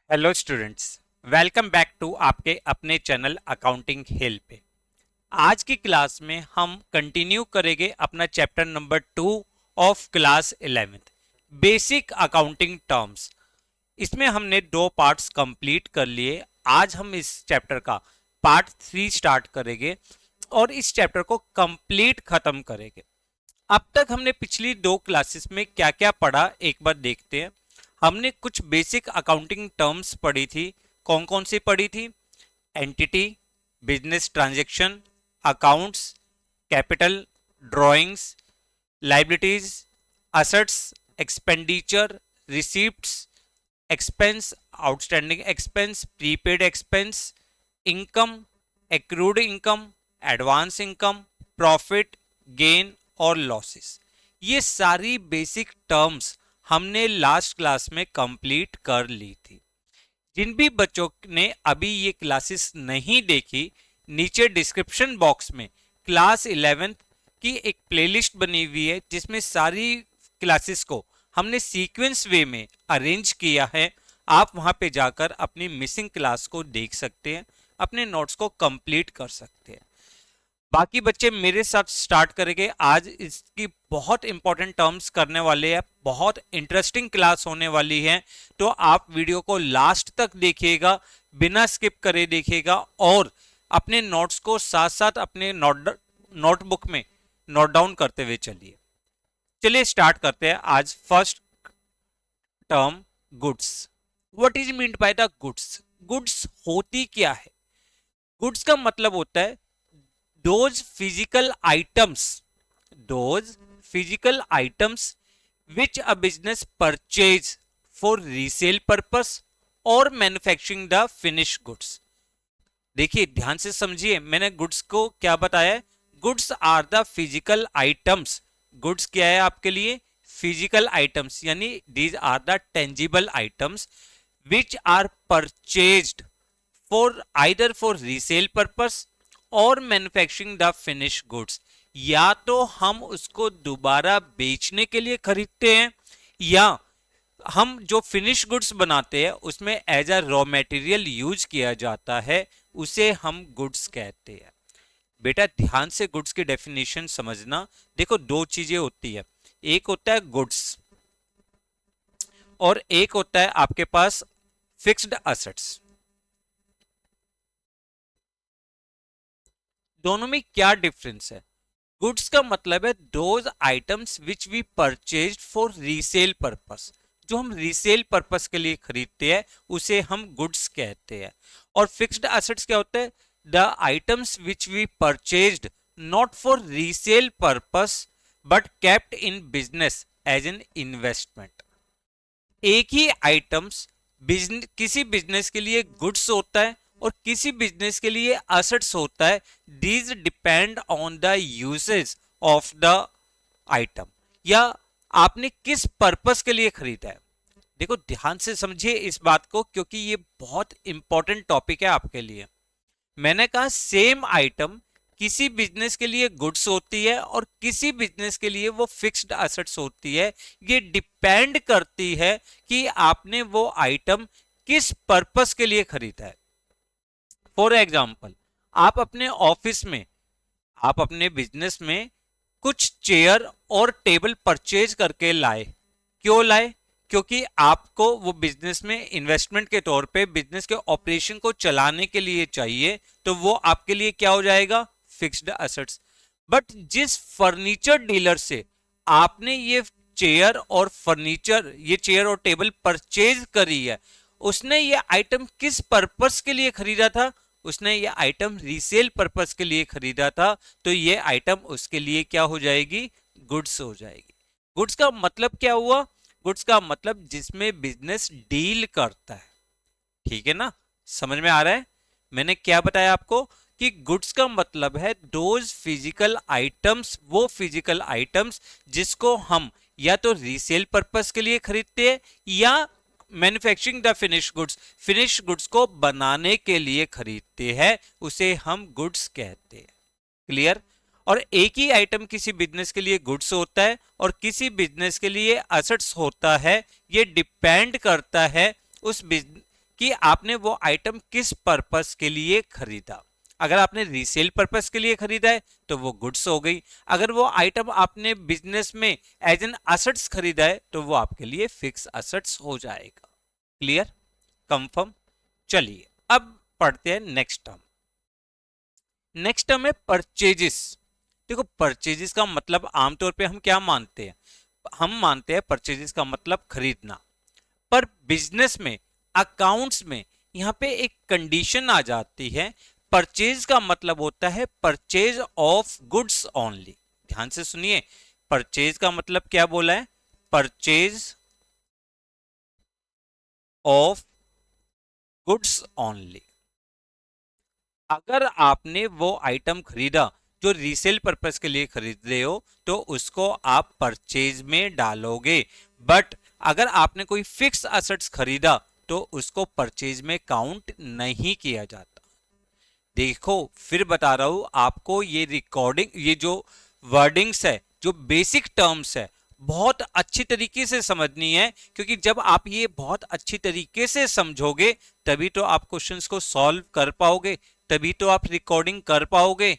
Hello students, welcome back to आपके अपने channel accounting हिल पे। आज की क्लास में हम कंटिन्यू करेंगे अपना chapter number 2 of class 11th, basic accounting terms. इसमें हमने दो पार्ट्स कंप्लीट कर लिए। आज हम इस चैप्टर का पार्ट 3 स्टार्ट करेंगे और इस चैप्टर को कंप्लीट खत्म करेंगे। अब तक हमने पिछली दो क्लासेस में क्या क्या पढ़ा एक बार देखते हैं। हमने कुछ बेसिक अकाउंटिंग टर्म्स पढ़ी थी। कौन कौन सी पढ़ी थी? Entity, business transaction, accounts, capital, drawings, liabilities, assets, expenditure, receipts, expense, outstanding expense, prepaid expense, income, accrued income, advance income, profit, gain और लॉसेस। ये सारी बेसिक टर्म्स हमने लास्ट क्लास में कंप्लीट कर ली थी। जिन भी बच्चों ने अभी ये क्लासेस नहीं देखी, नीचे डिस्क्रिप्शन बॉक्स में क्लास 11th की एक प्लेलिस्ट बनी हुई है जिसमें सारी क्लासेस को हमने सीक्वेंस वे में अरेंज किया है। आप वहां पे जाकर अपनी मिसिंग क्लास को देख सकते हैं, अपने नोट्स को कंप्लीट कर सकते हैं। बाकी बच्चे मेरे साथ स्टार्ट करेंगे। आज इसकी बहुत इंपॉर्टेंट टर्म्स करने वाले हैं, बहुत इंटरेस्टिंग क्लास होने वाली है। तो आप वीडियो को लास्ट तक देखिएगा, बिना स्किप करे देखिएगा और अपने नोट्स को साथ साथ अपने नोटबुक में नोट डाउन करते हुए चलिए। चलिए स्टार्ट करते हैं। आज first term, goods. What is meant by the goods? Goods होती क्या है? गुड्स का मतलब होता है those physical items which a business purchase for resale purpose or manufacturing the finished goods। देखिए ध्यान से समझिए, मैंने गुड्स को क्या बताया है? Goods are the physical items. Goods क्या है आपके लिए? फिजिकल आइटम्स, यानी these are the tangible items which are purchased for either for resale purpose और मैन्युफैक्चरिंग द फिनिश गुड्स। या तो हम उसको दोबारा बेचने के लिए खरीदते हैं या हम जो फिनिश गुड्स बनाते हैं उसमें as a raw material use किया जाता है, उसे हम गुड्स कहते हैं। बेटा ध्यान से गुड्स की डेफिनेशन समझना। देखो दो चीजें होती है, एक होता है गुड्स और एक होता है आपके पास फिक्स्ड असेट्स। दोनों में क्या डिफरेंस है? गुड्स का मतलब है those items which we purchased for resale purpose. जो हम रीसेल पर्पस के लिए खरीदते हैं उसे हम गुड्स कहते हैं। और फिक्स्ड एसेट्स क्या होता है? The items which we purchased not for resale purpose but kept in business as an investment. एक ही आइटम्स किसी बिजनेस के लिए गुड्स होता है और किसी बिजनेस के लिए असेट्स होता है। These depend on the usage of the item, या आपने किस पर्पस के लिए खरीदा है। देखो ध्यान से समझिए इस बात को, क्योंकि ये बहुत इंपॉर्टेंट टॉपिक है आपके लिए। मैंने कहा सेम आइटम किसी बिजनेस के लिए गुड्स होती है और किसी बिजनेस के लिए वो फिक्स्ड एसेट्स होती है। ये डिपेंड करती है कि आपने वो आइटम किस पर्पस के लिए खरीदा है। फॉर एग्जाम्पल, आप अपने ऑफिस में, आप अपने बिजनेस में कुछ चेयर और टेबल परचेज करके लाए। क्यों लाए? क्योंकि आपको वो बिजनेस में इन्वेस्टमेंट के तौर पे बिजनेस के ऑपरेशन को चलाने के लिए चाहिए, तो वो आपके लिए क्या हो जाएगा? Fixed assets. बट जिस फर्नीचर डीलर से आपने ये चेयर और फर्नीचर, ये चेयर और टेबल परचेज करी है, उसने ये आइटम किस पर्पस के लिए खरीदा था? उसने ये आइटम रीसेल पर्पस के लिए खरीदा था, तो ये आइटम उसके लिए क्या हो जाएगी? गुड्स हो जाएगी। गुड्स का मतलब क्या हुआ? गुड्स का मतलब जिसमें बिजनेस डील करता है। ठीक है ना? समझ में आ रहा है? मैंने क्या बताया आपको कि गुड्स का मतलब है दोज फिजिकल आइटम्स, वो फिजिकल आइटम्स जिसको हम या तो रीसेल पर्पस के लिए खरीदते हैं या मैन्युफैक्चरिंग द फिनिश गुड्स को बनाने के लिए खरीदते हैं, उसे हम गुड्स कहते हैं। क्लियर? और एक ही आइटम किसी बिजनेस के लिए गुड्स होता है और किसी बिजनेस के लिए असेट्स होता है। ये डिपेंड करता है उस कि आपने वो आइटम किस पर्पस के लिए खरीदा। अगर आपने रीसेल पर्पस के लिए खरीदा है तो वो गुड्स हो गई, अगर वो आइटम आपने बिजनेस में एज एन असेट्स खरीदा है तो वो आपके लिए फिक्स असेट्स हो जाएगा। Clear, confirm. चलिए अब पढ़ते हैं नेक्स्ट टर्म। नेक्स्ट टर्म है परचेजेस। देखो परचेजेस का मतलब आमतौर पे हम क्या मानते हैं, हम मानते हैं परचेजेस का मतलब खरीदना, पर बिजनेस में अकाउंट्स में यहां पे एक कंडीशन आ जाती है। परचेज का मतलब होता है परचेज ऑफ गुड्स ओनली। ध्यान से सुनिए, परचेज का मतलब क्या बोला है, परचेज ऑफ गुड्स ओनली। अगर आपने वो आइटम खरीदा जो रीसेल पर्पस के लिए खरीद रहे हो तो उसको आप परचेज में डालोगे, बट अगर आपने कोई फिक्स असेट्स खरीदा तो उसको परचेज में काउंट नहीं किया जाता। देखो फिर बता रहा हूं आपको, ये रिकॉर्डिंग, ये जो वर्डिंग्स है, जो बेसिक टर्म्स है, बहुत अच्छी तरीके से समझनी है, क्योंकि जब आप ये बहुत अच्छी तरीके से समझोगे तभी तो आप क्वेश्चंस को सॉल्व कर पाओगे, तभी तो आप रिकॉर्डिंग कर पाओगे।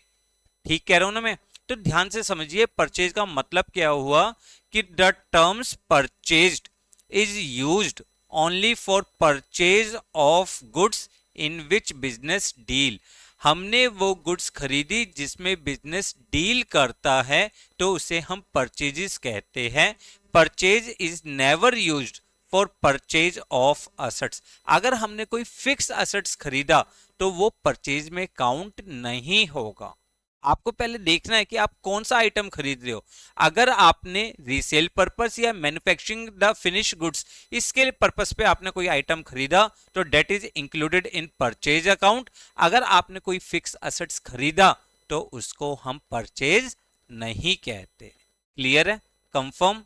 ठीक कह रहा हूं ना मैं? तो ध्यान से समझिए, परचेज का मतलब क्या हुआ कि the terms purchased is used only for purchase of goods in which business deal. हमने वो गुड्स खरीदी जिसमें बिजनेस डील करता है तो उसे हम परचेजेस कहते हैं। Purchase is never used for purchase of assets. अगर हमने कोई फिक्स असेट्स खरीदा तो वो परचेज में काउंट नहीं होगा। आपको पहले देखना है कि आप कौन सा आइटम खरीद रहे हो। अगर आपने रीसेल पर्पस या मैन्युफैक्चरिंग द फिनिश गुड्स, इसके पर्पस पे आपने कोई आइटम खरीदा तो that is included in purchase account. अगर आपने कोई फिक्स असेट्स खरीदा तो उसको हम परचेज नहीं कहते। क्लियर है, कंफर्म।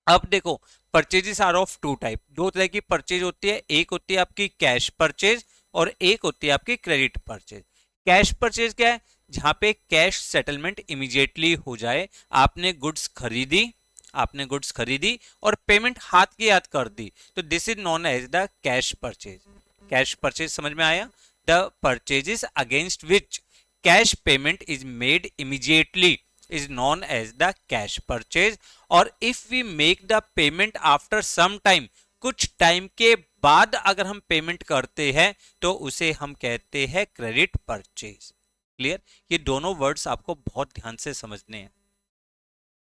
अब देखो, purchases are of two type, दो तरह की परचेज होती है, एक होती है आपकी कैश परचेज और एक होती है आपकी क्रेडिट परचेज। कैश परचेज क्या है, जहां पे कैश सेटलमेंट इमीडिएटली हो जाए। आपने गुड्स खरीदी, आपने गुड्स खरीदी और पेमेंट हाथ की हाथ कर दी, तो this is known as the cash purchase. Cash purchase समझ में आया? The purchases against which cash payment is made immediately is known as the cash purchase, और if we make the payment after some time, कुछ time के बाद अगर हम payment करते हैं तो उसे हम कहते हैं क्रेडिट परचेज। क्लियर? ये दोनों वर्ड्स आपको बहुत ध्यान से समझने हैं।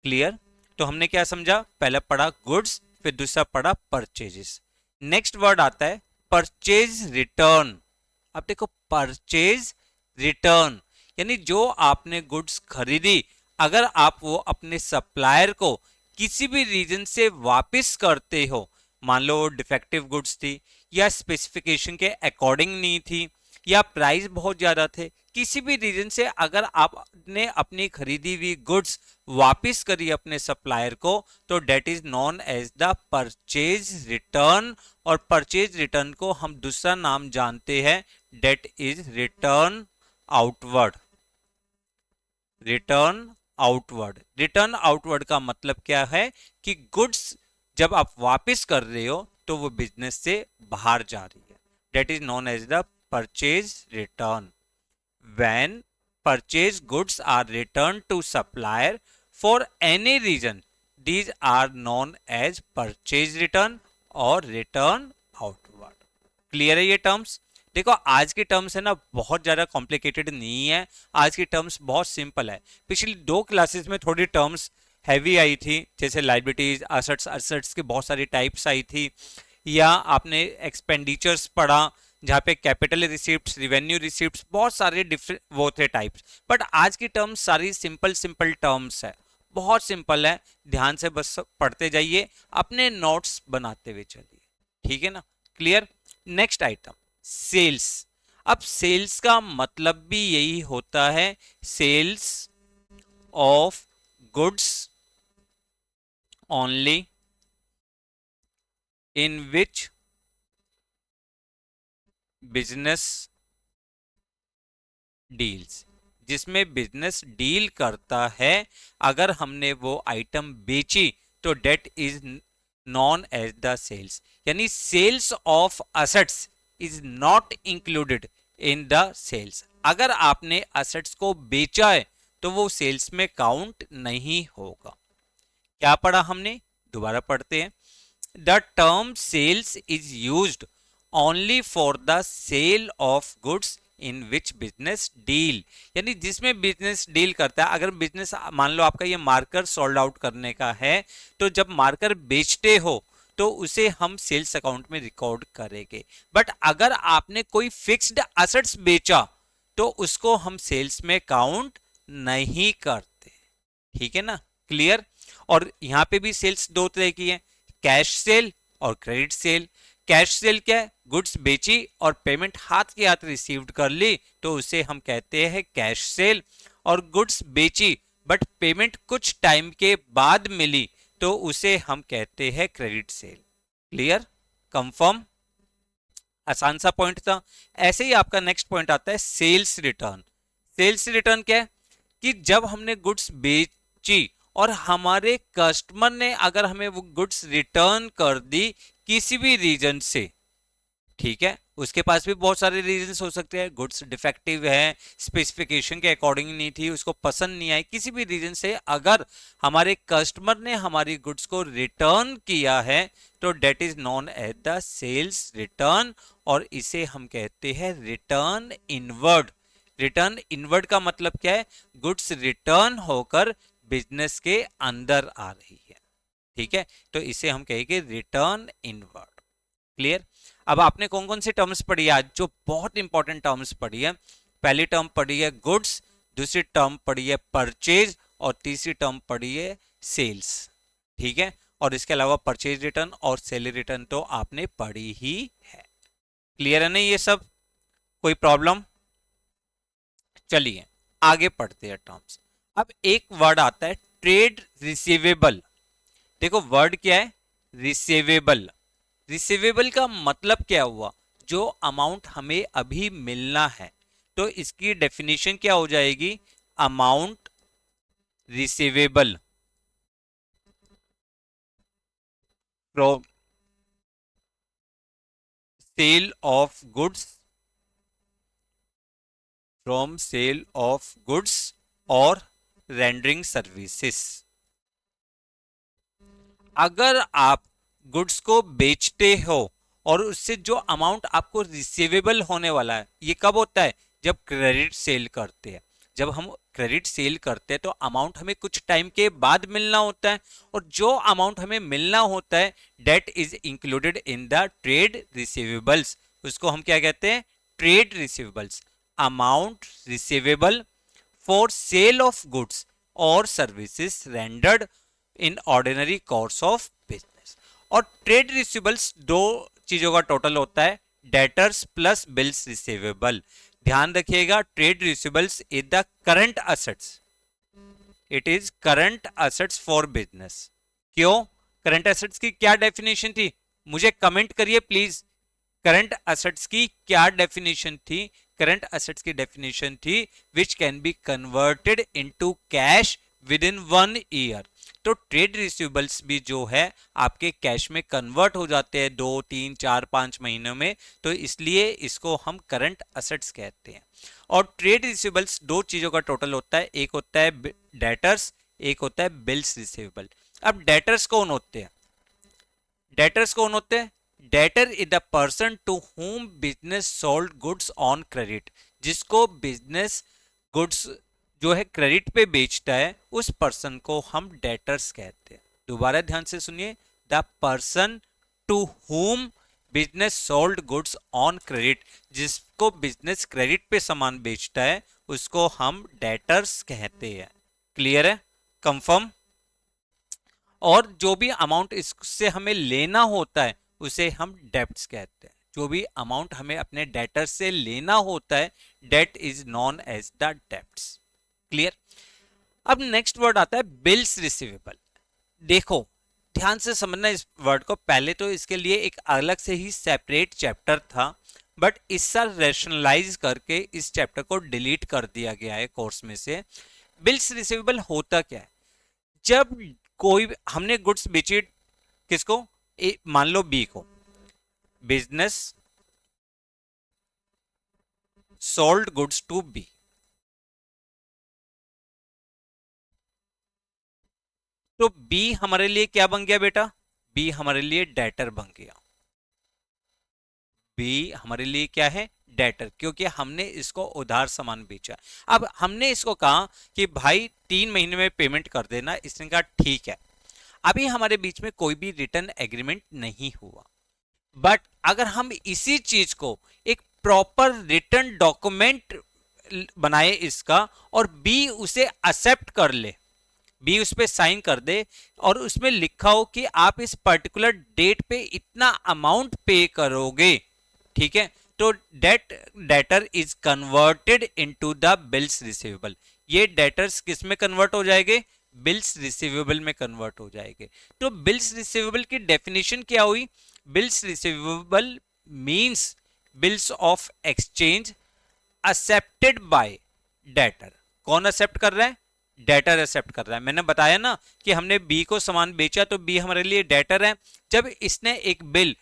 क्लियर? तो हमने क्या समझा, पहला पढ़ा गुड्स, फिर दूसरा पढ़ा परचेजेस। नेक्स्ट वर्ड आता है परचेज रिटर्न। अब देखो, परचेज रिटर्न यानी जो आपने गुड्स खरीदी, अगर आप वो अपने सप्लायर को किसी भी रीजन से वापस करते हो, मान लो डिफेक्टिव गुड्स थी या स्पेसिफिकेशन के अकॉर्डिंग नहीं थी या प्राइस बहुत ज्यादा थे, किसी भी रीजन से अगर आपने अपनी खरीदी हुई गुड्स वापस करी अपने सप्लायर को तो that is known as the purchase return. और परचेज रिटर्न को हम दूसरा नाम जानते हैं, that is return outward. Return outward. Return outward का मतलब क्या है कि गुड्स जब आप वापस कर रहे हो तो वो बिजनेस से बाहर जा रही है, that is known as the purchase return. When purchase goods are return to supplier for any reason, these are known as purchase return और रिटर्न आउटवर्ड। क्लियर है ये टर्म्स? देखो आज की टर्म्स है ना, बहुत ज्यादा कॉम्प्लिकेटेड नहीं है, आज की टर्म्स बहुत सिंपल है। पिछली दो क्लासेस में थोड़ी टर्म्स हैवी आई थी, जैसे लाइबिलिटीज, असेट्स, असेट्स की बहुत सारी टाइप्स आई थी, या आपने एक्सपेंडिचर्स पढ़ा जहाँ पे कैपिटल रिसिप्ट्स, रिवेन्यू रिसिप्ट्स, बहुत सारे डिफरेंट वो थे टाइप्स। बट आज की टर्म्स सारी सिंपल सिंपल टर्म्स है, बहुत सिंपल है, ध्यान से बस पढ़ते जाइए, अपने नोट्स बनाते हुए चलिए। ठीक है ना? क्लियर? Next item sales. अब सेल्स का मतलब भी यही होता है, sales of goods only in which business deals, जिसमें बिजनेस डील करता है। अगर हमने वो आइटम बेची तो that is known as the sales, यानी sales of assets is not included in the sales. अगर आपने असेट्स को बेचा है तो वो सेल्स में काउंट नहीं होगा। क्या पढ़ा हमने, दोबारा पढ़ते हैं। The term sales is used only for the sale of goods in which business deal, यानी जिसमें बिजनेस डील करता है। अगर बिजनेस मान लो आपका ये मार्कर सोल्ड आउट करने का है, तो जब मार्कर बेचते हो तो उसे हम सेल्स अकाउंट में रिकॉर्ड करेंगे। बट अगर आपने कोई फिक्स्ड असेट्स बेचा तो उसको हम सेल्स में काउंट नहीं करते। ठीक है ना, क्लियर। और यहां पे भी सेल्स दो तरह की है, कैश सेल और क्रेडिट सेल। कैश सेल क्या है, गुड्स बेची और पेमेंट हाथ के हाथ रिसीव्ड कर ली तो उसे हम कहते हैं कैश सेल। और गुड्स बेची बट पेमेंट कुछ टाइम के बाद मिली तो उसे हम कहते हैं क्रेडिट सेल। क्लियर, कंफर्म, आसान सा पॉइंट था। ऐसे ही आपका नेक्स्ट पॉइंट आता है सेल्स रिटर्न। सेल्स रिटर्न क्या है कि जब हमने गुड्स बेची और हमारे कस्टमर ने अगर हमें वो गुड्स रिटर्न कर दी किसी भी रीजन से, ठीक है, उसके पास भी बहुत सारे रीजंस हो सकते हैं, गुड्स डिफेक्टिव है, स्पेसिफिकेशन के अकॉर्डिंग नहीं थी, उसको पसंद नहीं आई, किसी भी रीजन से अगर हमारे कस्टमर ने हमारी गुड्स को रिटर्न किया है तो that is known as the sales return, और इसे हम कहते हैं रिटर्न इनवर्ड। रिटर्न इनवर्ड का मतलब क्या है, गुड्स रिटर्न होकर बिजनेस के अंदर आ रही है। ठीक है, तो इसे हम कहेंगे रिटर्न इनवर्ड। क्लियर। अब आपने कौन कौन से टर्म्स पढ़ी है आज, जो बहुत इंपॉर्टेंट टर्म्स पढ़ी है। पहली टर्म पढ़ी है गुड्स, दूसरी टर्म पढ़ी है परचेज, और तीसरी टर्म पढ़ी है सेल्स। ठीक है, और इसके अलावा परचेज रिटर्न और सेल रिटर्न तो आपने पढ़ी ही है। क्लियर है ना ये सब, कोई प्रॉब्लम। चलिए आगे पढ़ते हैं टर्म्स। अब एक वर्ड आता है ट्रेड रिसीवेबल। देखो वर्ड क्या है, रिसीवेबल। रिसीवेबल का मतलब क्या हुआ, जो अमाउंट हमें अभी मिलना है। तो इसकी डेफिनेशन क्या हो जाएगी, amount receivable from sale of goods, from sale of goods और रेंडरिंग सर्विसेज। अगर आप गुड्स को बेचते हो और उससे जो अमाउंट आपको रिसीवेबल होने वाला है, ये कब होता है, जब क्रेडिट सेल करते हैं। जब हम क्रेडिट सेल करते हैं तो अमाउंट हमें कुछ टाइम के बाद मिलना होता है, और जो अमाउंट हमें मिलना होता है that is included in the trade receivables. उसको हम क्या कहते हैं, trade receivables. Amount receivable for sale of goods और services rendered in ordinary course of business. और ट्रेड रिसीवेबल्स दो चीजों का टोटल होता है, डेटर्स प्लस बिल्स रिसीवेबल। ध्यान रखिएगा, trade receivables is the current assets, it is current assets for business. क्यों, करंट असेट्स की क्या डेफिनेशन थी, मुझे कमेंट करिए प्लीज। करंट असेट्स की क्या डेफिनेशन थी, करंट असेट्स की डेफिनेशन थी which can be converted into cash with in 1 year. तो ट्रेड रिसीवेबल्स भी जो है आपके कैश में कन्वर्ट हो जाते हैं 2, 3, 4, 5 महीनों में, तो इसलिए इसको हम करंट असेट्स कहते हैं। और ट्रेड रिसीवेबल्स दो चीजों का टोटल होता है, एक होता है डेटर्स, एक होता है बिल्स रिसीवेबल। अब डेटर्स कौन होते हैं, डेटर्स कौन होते हैं, debtor is the person to whom business sold goods on credit. जिसको बिजनेस गुड्स जो है क्रेडिट पे बेचता है उस पर्सन को हम डेटर्स कहते हैं। दोबारा ध्यान से सुनिए, the person to whom business sold goods on credit, जिसको बिजनेस क्रेडिट पे सामान बेचता है उसको हम डेटर्स कहते हैं। क्लियर है, कंफर्म। और जो भी अमाउंट इससे हमें लेना होता है उसे हम डेब्ट्स कहते हैं। जो भी अमाउंट हमें अपने डेटर से लेना होता है that is known as the debts. Clear. अब नेक्स्ट वर्ड आता है बिल्स रिसीवेबल। देखो ध्यान से समझना इस वर्ड को, पहले तो इसके लिए एक अलग से ही सेपरेट चैप्टर था, बट इस साल रैशनलाइज करके इस चैप्टर को डिलीट कर दिया गया है कोर्स में से। बिल्स रिसीवेबल होता क्या है, जब कोई हमने गुड्स बेची किसको, मान लो बी को, business sold goods to B, तो बी हमारे लिए क्या बन गया बेटा, बी हमारे लिए डेटर बन गया, बी हमारे लिए क्या है, डेटर, क्योंकि हमने इसको उधार सामान बेचा। अब हमने इसको कहा कि भाई 3 महीने में पेमेंट कर देना, इसने कहा ठीक है। अभी हमारे बीच में कोई भी रिटर्न एग्रीमेंट नहीं हुआ, बट अगर हम इसी चीज को एक प्रॉपर रिटर्न डॉक्यूमेंट बनाए इसका, और बी उसे एक्सेप्ट कर ले, बी उस पर साइन कर दे, और उसमें लिखा हो कि आप इस पर्टिकुलर डेट पे इतना अमाउंट पे करोगे, ठीक है, तो debtor is converted into the bills receivable. ये डेटर्स किस में कन्वर्ट हो जाएंगे, बिल्स रिसीवेबल में कन्वर्ट हो जाएंगे। तो बिल्स रिसीवेबल की डेफिनेशन क्या हुई, bills receivable means bills of exchange accepted by debtor. कौन एक्सेप्ट कर रहा है, डेटर एक्सेप्ट कर रहा है। मैंने बताया ना कि हमने बी को सामान बेचा, तो बी हमारे लिए डेटर है। जब इसने एक बिल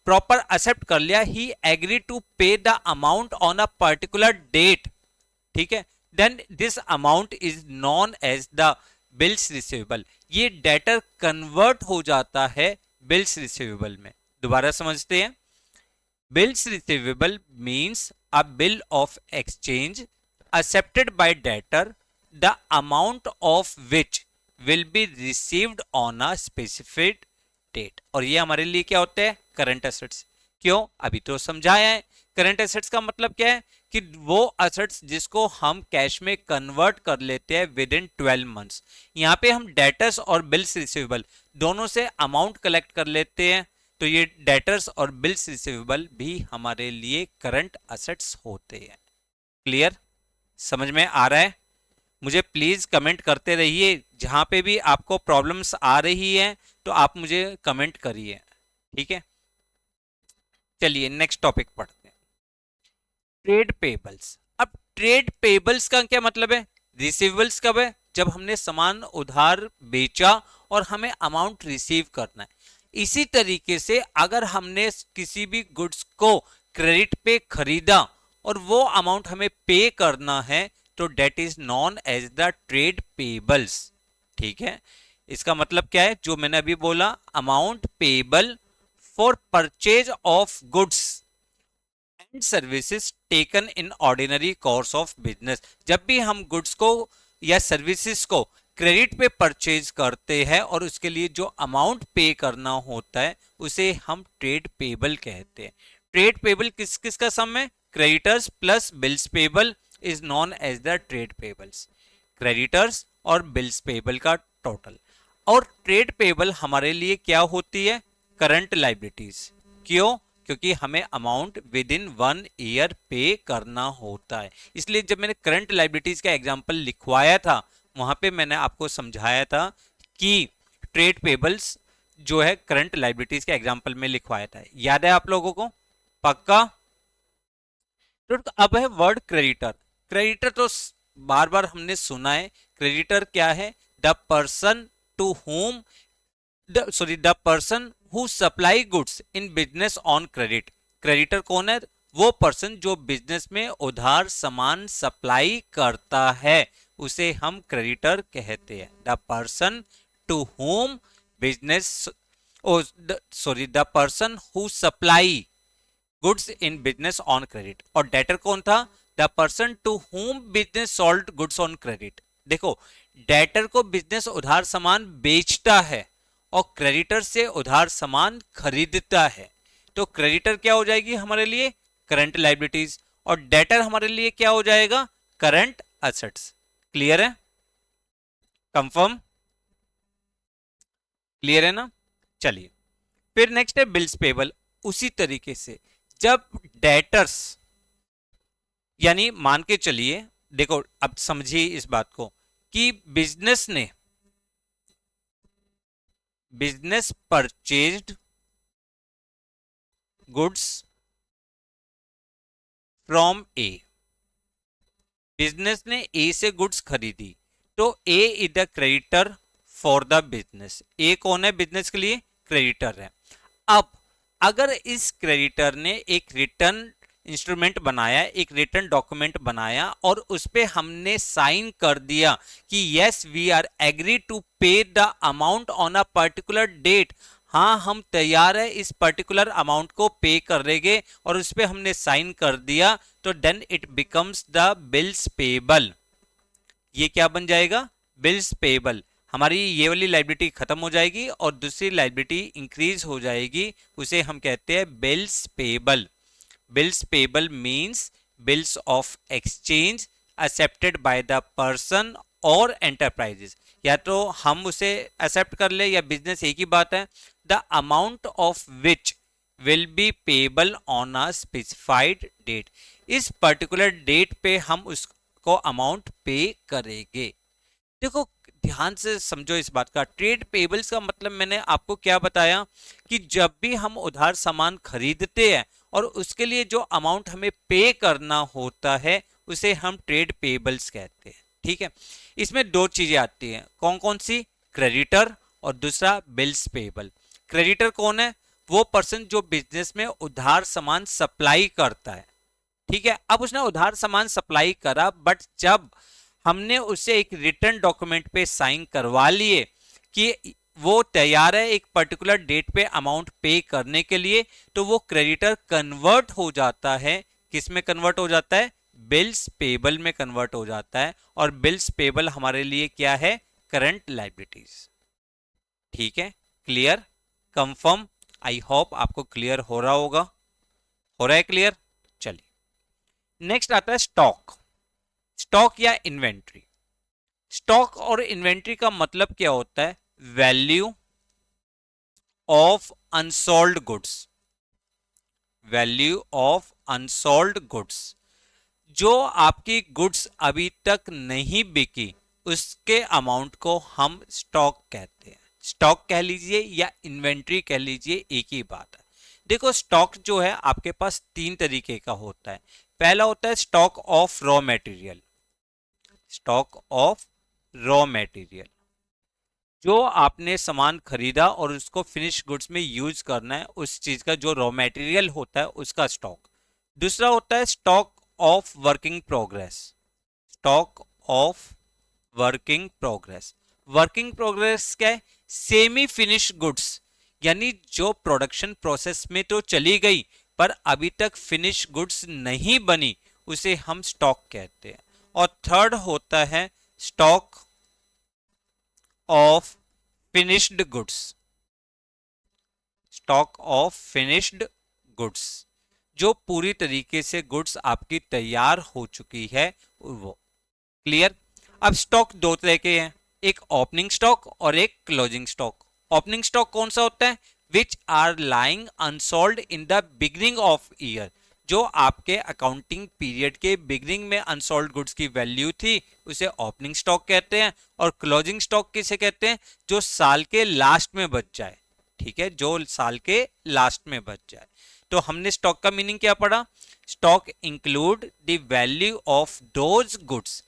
प्रॉपर एक्सेप्ट कर लिया, he agree to pay the amount on a particular date, ठीक है, then this amount is known as the bills receivable. ये डेटर कन्वर्ट हो जाता है बिल्स रिसीवेबल में। दोबारा समझते हैं, bills receivable means a bill of exchange accepted by debtor, the amount of which will be received on a specific date। और ये हमारे लिए क्या होते हैं, करंट एसेट्स। क्यों, अभी तो समझाया है। करंट एसेट्स का मतलब क्या है कि वो एसेट्स जिसको हम कैश में कन्वर्ट कर लेते हैं विद इन 12 मंथ्स। यहाँ पे हम डेटर्स और बिल्स रिसीवेबल दोनों से अमाउंट कलेक्ट कर लेते हैं, तो ये डेटर्स और बिल्स रिसीवेबल भी हमारे लिए करंट एसेट्स होते हैं। क्लियर, समझ में आ रहा है? मुझे प्लीज कमेंट करते रहिए, जहां पे भी आपको प्रॉब्लम्स आ रही है तो आप मुझे कमेंट करिए, ठीक है। चलिए नेक्स्ट टॉपिक पढ़ते हैं, ट्रेड पेबल्स। अब ट्रेड पेबल्स का क्या मतलब है, रिसीवेबल्स कब है, जब हमने सामान उधार बेचा और हमें अमाउंट रिसीव करना है। इसी तरीके से अगर हमने किसी भी गुड्स को क्रेडिट पे खरीदा और वो अमाउंट हमें पे करना है, तो that is known as the trade payables, ठीक है। इसका मतलब क्या है, जो मैंने अभी बोला, amount payable for purchase of goods and services taken in ordinary course of business. जब भी हम गुड्स को या सर्विसेज को क्रेडिट पे परचेज करते हैं और उसके लिए जो अमाउंट पे करना होता है, उसे हम ट्रेड पेबल कहते हैं। ट्रेड पेबल किस किस का सम है, creditors plus bills payable is known as the trade payables. Creditors और बिल्स पेबल का टोटल। और ट्रेड पेबल हमारे लिए क्या होती है, करंट लाइबिलिटीज। क्यों, क्योंकि हमें अमाउंट विद इन 1 ईयर पे करना होता है। इसलिए जब मैंने करंट लाइबिलिटीज का एग्जांपल लिखवाया था, वहां पे मैंने आपको समझाया था कि ट्रेड पेबल्स जो है करंट लाइबिलिटीज के एग्जांपल में लिखवाया था। याद है आप लोगों को, पक्का? तो अब है वर्ड क्रेडिटर। क्रेडिटर तो बार बार हमने सुना है। क्रेडिटर क्या है, the person to whom the person who supply goods in business on credit. Creditor कौन है, वो पर्सन जो बिजनेस में उधार सामान सप्लाई करता है, उसे हम क्रेडिटर कहते हैं। The person to whom business the person who supply goods in business on credit. और डेटर कौन था, the person to whom business sold goods on credit. देखो, डेटर को बिजनेस उधार सामान बेचता है और क्रेडिटर से उधार सामान खरीदता है। तो क्रेडिटर क्या हो जाएगी हमारे लिए, करंट लाइबिलिटीज, और डेटर हमारे लिए क्या हो जाएगा, करंट एसेट्स। क्लियर है, कंफर्म, क्लियर है ना? चलिए फिर नेक्स्ट है बिल्स पेबल। उसी तरीके से जब डेटर्स, यानी मान के चलिए, देखो अब समझिए इस बात को कि business purchased goods from A. Business ने ए से गुड्स खरीदी, तो A is the creditor for the business. A कौन है बिजनेस के लिए, क्रेडिटर है। अब अगर इस क्रेडिटर ने एक रिटर्न इंस्ट्रूमेंट बनाया, एक रिटर्न डॉक्यूमेंट बनाया और उस पे हमने साइन कर दिया कि yes we are agree to pay the amount on a particular date, हाँ हम तैयार है इस पर्टिकुलर अमाउंट को पे करेंगे, और उस पे हमने साइन कर दिया, तो then it becomes the bills payable. ये क्या बन जाएगा? Bills payable. हमारी ये वाली लाइबिलिटी खत्म हो जाएगी और दूसरी लाइबिलिटी इंक्रीज हो जाएगी, उसे हम कहते हैं bills payable. Bills payable means bills of exchange accepted by the person और एंटरप्राइजेस। या तो हम उसे एक्सेप्ट कर ले या बिजनेस, एक ही बात है। The amount of which will be payable on a specified date, इस पर्टिकुलर डेट पे हम उसको अमाउंट पे करेंगे। देखो ध्यान से समझो इस बात का, ट्रेड पेबल्स का मतलब मैंने आपको क्या बताया कि जब भी हम उधार सामान खरीदते हैं और उसके लिए जो अमाउंट हमें पे करना होता है उसे हम ट्रेड पेबल्स कहते हैं। ठीक है, इसमें दो चीजें आती हैं, कौन कौन सी? क्रेडिटर और दूसरा बिल्स पेबल। क्रेडिटर कौन है? वो पर्सन जो बिजनेस में उधार सामान सप्लाई करता है। ठीक है, अब उसने उधार सामान सप्लाई करा, बट जब हमने उसे एक रिटर्न डॉक्यूमेंट पे साइन करवा लिए कि वो तैयार है एक पर्टिकुलर डेट पे अमाउंट पे करने के लिए, तो वो क्रेडिटर कन्वर्ट हो जाता है। किस में कन्वर्ट हो जाता है? बिल्स पेबल में कन्वर्ट हो जाता है। और बिल्स पेबल हमारे लिए क्या है? Current liabilities. ठीक है, क्लियर, कंफर्म? आई होप आपको क्लियर हो रहा होगा। हो रहा है क्लियर? चलिए नेक्स्ट आता है स्टॉक। स्टॉक या इन्वेंट्री। स्टॉक और इन्वेंट्री का मतलब क्या होता है? Value of unsold goods. Value of unsold goods, जो आपकी गुड्स अभी तक नहीं बिकी उसके अमाउंट को हम स्टॉक कहते हैं। स्टॉक कह लीजिए या इन्वेंट्री कह लीजिए, एक ही बात है। देखो स्टॉक जो है आपके पास तीन तरीके का होता है। पहला होता है stock of raw material. Stock of raw material, जो आपने सामान खरीदा और उसको फिनिश गुड्स में यूज करना है, उस चीज का जो रॉ मटेरियल होता है उसका स्टॉक। दूसरा होता है stock of working progress. Stock of working progress. Working progress क्या है? सेमी फिनिश गुड्स, यानी जो प्रोडक्शन प्रोसेस में तो चली गई पर अभी तक फिनिश गुड्स नहीं बनी, उसे हम स्टॉक कहते हैं। और थर्ड होता है stock of finished goods. Stock of finished goods, जो पूरी तरीके से गुड्स आपकी तैयार हो चुकी है वो। क्लियर? अब स्टॉक दो तरह के हैं, एक ओपनिंग स्टॉक और एक क्लोजिंग स्टॉक। ओपनिंग स्टॉक कौन सा होता है? Which are lying unsold in the beginning of year, जो आपके अकाउंटिंग पीरियड के बिगिनिंग में अनसोल्ड गुड्स की वैल्यू थी, उसे ओपनिंग स्टॉक कहते हैं। और क्लोजिंग स्टॉक किसे कहते हैं? जो साल के लास्ट में बच जाए। ठीक है, जो साल के लास्ट में बच जाए। तो हमने स्टॉक का मीनिंग क्या पढ़ा? Stock include the value of those goods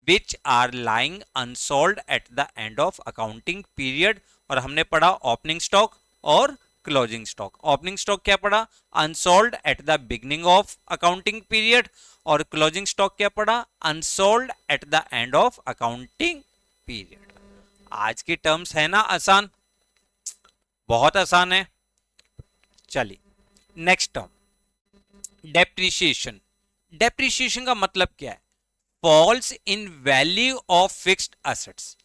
which are lying unsold at the end of accounting period। और हमने पढ़ा ओपनिंग स्टॉक और क्लोजिंग स्टॉक। ओपनिंग स्टॉक क्या पढ़ा? Unsold at the beginning of accounting period. और closing stock क्या पढ़ा? Unsold at the end of accounting period. आज की टर्म्स है ना आसान? बहुत आसान है। चलिए नेक्स्ट टर्म, डेप्रिसिएशन। डेप्रिसिएशन का मतलब क्या है? Falls in value of fixed assets.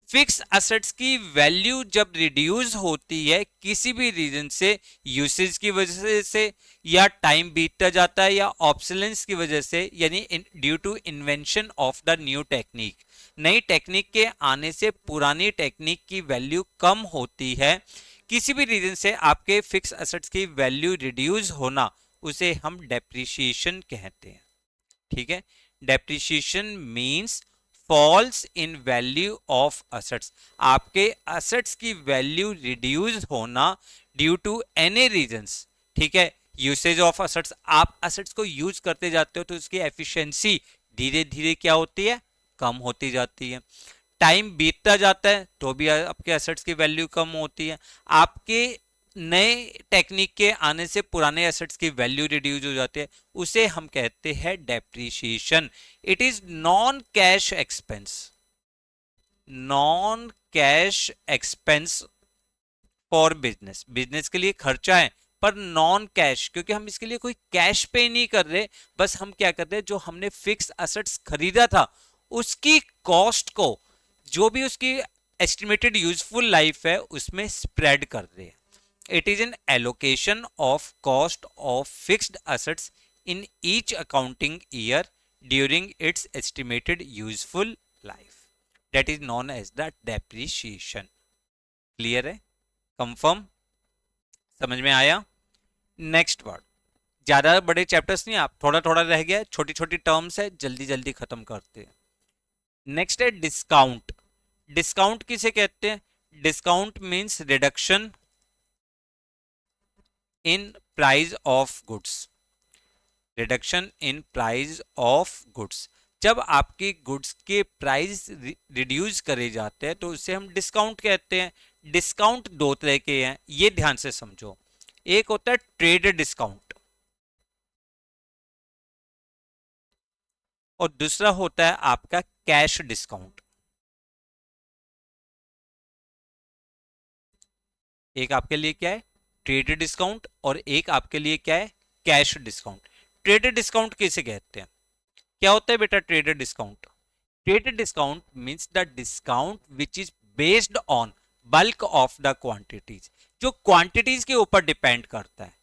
Fix assets की वैल्यू जब रिड्यूस होती है किसी भी रीजन से, यूसेज की वजह से, या टाइम बीतता जाता है, या ऑब्सोलेंस की वजह से, यानी due to invention of the new technique, नई टेक्निक के आने से पुरानी टेक्निक की वैल्यू कम होती है, किसी भी रीजन से आपके फिक्स एसेट्स की वैल्यू रिड्यूस होना, उसे हम डेप्रिसिएशन कहते हैं। ठीक है, depreciation means falls in value of assets. आपके एसेट्स की वैल्यू रिड्यूस होना ड्यू टू एनी रीजंस। ठीक है, यूसेज ऑफ एसेट्स, आप एसेट्स को यूज करते जाते हो तो उसकी एफिशिएंसी धीरे धीरे क्या होती है? कम होती जाती है। टाइम बीतता जाता है तो भी आपके एसेट्स की वैल्यू कम होती है। आपके नए टेक्निक के आने से पुराने एसेट्स की वैल्यू रिड्यूस हो जाती है, उसे हम कहते हैं depreciation. It is non cash expense, non cash expense for business. Business के लिए खर्चा है पर नॉन कैश, क्योंकि हम इसके लिए कोई कैश पे नहीं कर रहे, बस हम क्या कर रहे हैं, जो हमने फिक्स एसेट्स खरीदा था उसकी कॉस्ट को, जो भी उसकी एस्टिमेटेड यूजफुल लाइफ है, उसमें स्प्रेड कर रहे हैं। It is an allocation of cost of fixed assets in each accounting year during its estimated useful life, that is known as the depreciation. Clear है? कंफर्म? समझ में आया? नेक्स्ट वर्ड, ज्यादा बड़े चैप्टर्स नहीं, आप थोड़ा थोड़ा रह गया, छोटी छोटी टर्म्स है, जल्दी जल्दी खत्म करते हैं। नेक्स्ट है डिस्काउंट। डिस्काउंट किसे कहते हैं? Discount means reduction in price of goods, reduction in price of goods. जब आपकी गुड्स के प्राइस रिड्यूस करे जाते हैं तो उसे हम डिस्काउंट कहते हैं। डिस्काउंट दो तरह के हैं, ये ध्यान से समझो। एक होता है ट्रेड डिस्काउंट और दूसरा होता है आपका कैश डिस्काउंट। एक आपके लिए क्या है? ट्रेड डिस्काउंट, और एक आपके लिए क्या है? Cash discount. ट्रेड डिस्काउंट किसे कहते हैं? क्या होता है बेटा trade discount? Trade discount means the discount which is based on bulk of the quantities, जो क्वांटिटीज के ऊपर डिपेंड करता है।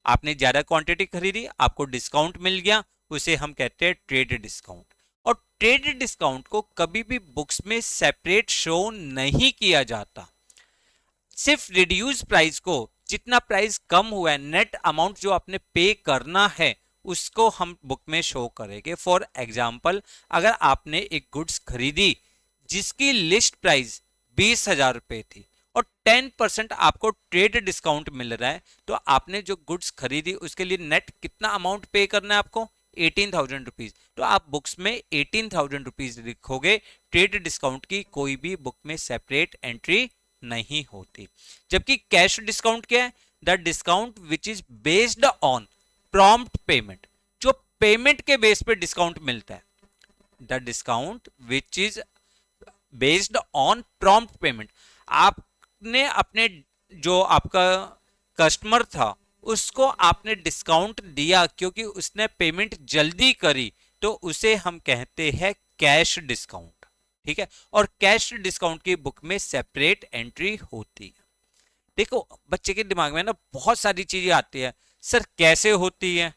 आपने ज्यादा क्वांटिटी खरीदी, आपको डिस्काउंट मिल गया, उसे हम कहते हैं ट्रेड डिस्काउंट। और ट्रेड डिस्काउंट को कभी भी बुक्स में सेपरेट शो नहीं किया जाता। सिर्फ रिड्यूस प्राइस को, जितना प्राइस कम हुआ है, नेट अमाउंट जो आपने पे करना है, उसको हम बुक में शो करेंगे। फॉर एग्जाम्पल, अगर आपने एक गुड्स खरीदी जिसकी लिस्ट प्राइस 20,000 रुपए थी और 10% आपको ट्रेड डिस्काउंट मिल रहा है, तो आपने जो गुड्स खरीदी उसके लिए नेट कितना अमाउंट पे करना है आपको? 18,000 रुपीज। तो आप बुक्स में 18,000 रुपीज लिखोगे। ट्रेड डिस्काउंट की कोई भी बुक में सेपरेट एंट्री नहीं होती। जबकि कैश डिस्काउंट क्या है? The discount which is based on prompt payment, जो पेमेंट के बेस पे डिस्काउंट मिलता है। The discount which is based on prompt payment, आपने अपने जो आपका कस्टमर था उसको आपने डिस्काउंट दिया क्योंकि उसने पेमेंट जल्दी करी, तो उसे हम कहते हैं कैश डिस्काउंट। ठीक है? और कैश डिस्काउंट की बुक में सेपरेट एंट्री होती है। देखो बच्चे के दिमाग में ना बहुत सारी चीजें आती है, सर कैसे होती है,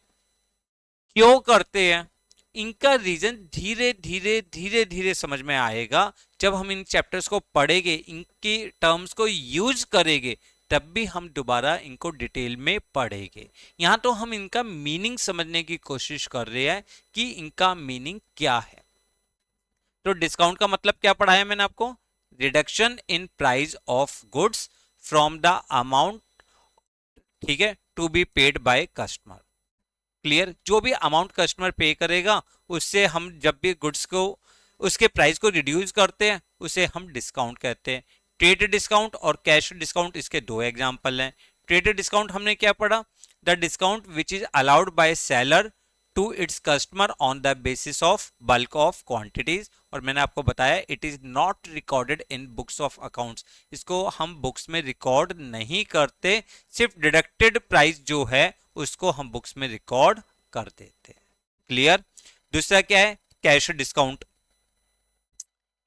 क्यों करते हैं? इनका रीजन धीरे धीरे धीरे धीरे समझ में आएगा जब हम इन चैप्टर्स को पढ़ेंगे, इनकी टर्म्स को यूज करेंगे, तब भी हम दोबारा इनको डिटेल में पढ़ेंगे। यहां तो हम इनका मीनिंग समझने की कोशिश कर रहे हैं कि इनका मीनिंग क्या है। तो डिस्काउंट का मतलब क्या पढ़ाया मैंने आपको? Reduction in price of goods from the amount, ठीक है, to be paid by customer. Clear? जो भी अमाउंट कस्टमर पे करेगा उससे हम जब भी गुड्स को, उसके प्राइस को रिड्यूस करते हैं, उसे हम डिस्काउंट कहते हैं। ट्रेड डिस्काउंट और कैश डिस्काउंट इसके दो एग्जांपल हैं। ट्रेड डिस्काउंट हमने क्या पढ़ा? The discount which is allowed by seller to its customer on the basis of bulk of quantities. और मैंने आपको बताया it is not recorded in books of accounts, इसको हम बुक्स में रिकॉर्ड नहीं करते, सिर्फ डिडक्टेड प्राइस जो है उसको हम बुक्स में रिकॉर्ड कर देते हैं। क्लियर? दूसरा क्या है? Cash discount.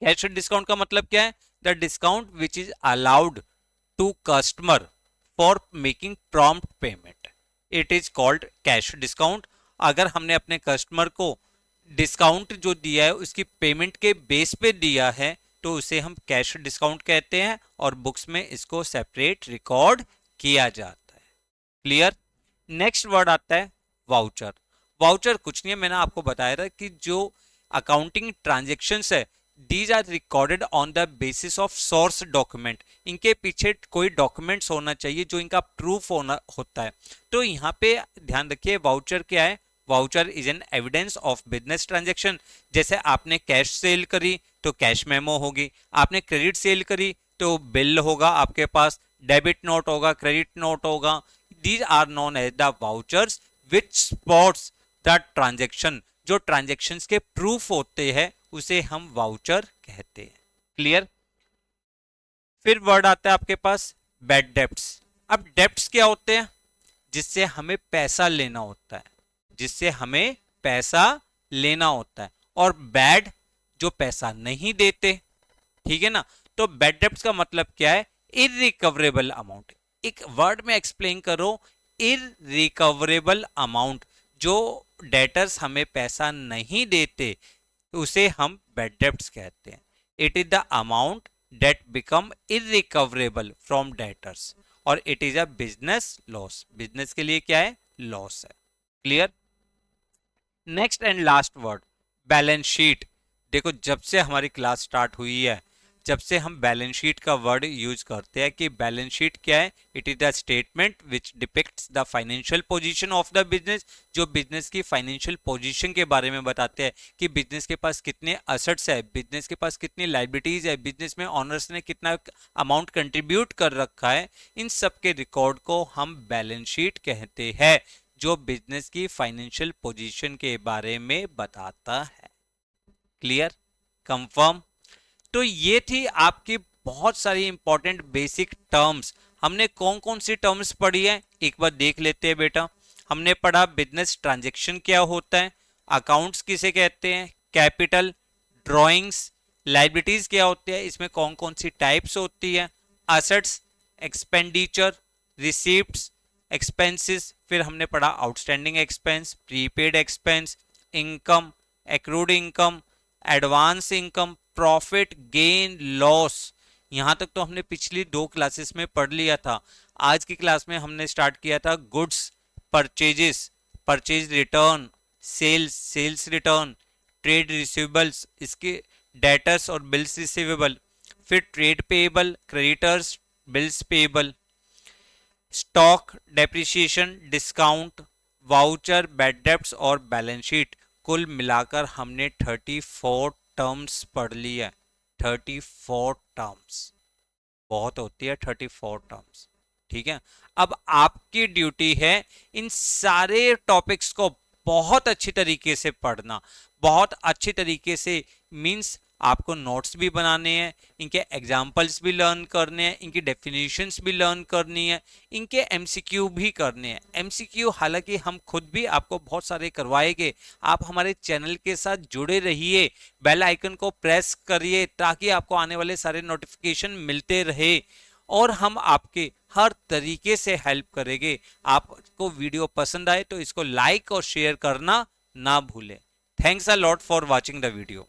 कैश डिस्काउंट का मतलब क्या है? The discount which is allowed to customer for making prompt payment, it is called cash discount. अगर हमने अपने कस्टमर को डिस्काउंट जो दिया है उसकी पेमेंट के बेस पे दिया है तो उसे हम कैश डिस्काउंट कहते हैं और बुक्स में इसको सेपरेट रिकॉर्ड किया जाता है। क्लियर? नेक्स्ट वर्ड आता है वाउचर। वाउचर कुछ नहीं है, मैंने आपको बताया था कि जो अकाउंटिंग ट्रांजेक्शन्स है these are recorded on the basis of source document. इनके पीछे कोई डॉक्यूमेंट्स होना चाहिए जो इनका प्रूफ होता है। तो यहाँ पे ध्यान रखिए वाउचर क्या है? Voucher is an evidence of business transaction. जैसे आपने कैश सेल करी तो कैश मेमो होगी, आपने क्रेडिट सेल करी तो बिल होगा आपके पास, डेबिट नोट होगा, क्रेडिट नोट होगा। These are known as the vouchers which supports the transaction. जो ट्रांजेक्शन्स के प्रूफ होते हैं उसे हम वाउचर कहते हैं। क्लियर। फिर वर्ड आता है आपके पास बैड डेब्ट्स। अब डेब्ट्स क्या होते हैं? जिससे हमें पैसा लेना होता है, जिससे हमें पैसा लेना होता है। और बैड, जो पैसा नहीं देते। ठीक है ना। तो बैड डेब्ट्स का मतलब क्या है? Irrecoverable amount. एक वर्ड में एक्सप्लेन करो, इररिकवरेबल अमाउंट। जो डेटर्स हमें पैसा नहीं देते उसे हम बैड डेब्ट्स कहते हैं। It is the amount that become irrecoverable from debtors, और it is a business loss. Business के लिए क्या है? लॉस है। Clear. Next and last word balance sheet. देखो, जब से हमारी क्लास स्टार्ट हुई है, जब से हम बैलेंस शीट का वर्ड यूज करते हैं कि बैलेंस शीट क्या है? It is the statement which depicts the financial position of the business. जो बिजनेस की फाइनेंशियल पोजीशन के बारे में बताते हैं कि बिजनेस के पास कितने असेट्स है, बिजनेस के पास कितनी लाइबिलिटीज है, बिजनेस में ऑनर्स ने कितना अमाउंट कंट्रीब्यूट कर रखा है। इन सब के रिकॉर्ड को हम बैलेंस शीट कहते हैं, जो बिजनेस की फाइनेंशियल पोजीशन के बारे में बताता है। Clear, confirm. तो ये थी आपकी बहुत सारी इंपॉर्टेंट बेसिक टर्म्स। हमने कौन कौन सी टर्म्स पढ़ी है एक बार देख लेते हैं बेटा। हमने पढ़ा बिजनेस ट्रांजैक्शन क्या होता है, अकाउंट्स किसे कहते हैं, कैपिटल, ड्राइंग्स, लाइबिलिटीज क्या होती है, इसमें कौन कौन सी टाइप्स होती है, असेट्स, एक्सपेंडिचर, रिसीप्ट्स, एक्सपेंसेस। फिर हमने पढ़ा outstanding expense, prepaid expense, income, accrued income, advance income, profit, gain, loss. यहां तक तो हमने पिछली 2 क्लासेस में पढ़ लिया था। आज की क्लास में हमने स्टार्ट किया था goods, purchases, purchase return, sales, sales return, trade receivables, इसके डेटर्स और बिल्स रिसीवेबल, फिर trade payable, creditors, bills payable, stock, depreciation, discount, voucher, bad debts और बैलेंस शीट। कुल मिलाकर हमने 34 टर्म्स पढ़ लिया। 34 टर्म्स बहुत होती है, 34 टर्म्स। ठीक है। अब आपकी ड्यूटी है इन सारे टॉपिक्स को बहुत अच्छी तरीके से पढ़ना, बहुत अच्छी तरीके से। मींस आपको नोट्स भी बनाने हैं, इनके एग्जाम्पल्स भी लर्न करने हैं, इनकी डेफिनेशंस भी लर्न करनी है, इनके एमसीक्यू भी करने हैं। एमसीक्यू हालांकि हम खुद भी आपको बहुत सारे करवाएंगे। आप हमारे चैनल के साथ जुड़े रहिए, बेल आइकन को प्रेस करिए ताकि आपको आने वाले सारे नोटिफिकेशन मिलते रहे, और हम आपके हर तरीके से हेल्प करेंगे। आपको वीडियो पसंद आए तो इसको लाइक और शेयर करना ना भूलें। Thanks a lot for watching the video.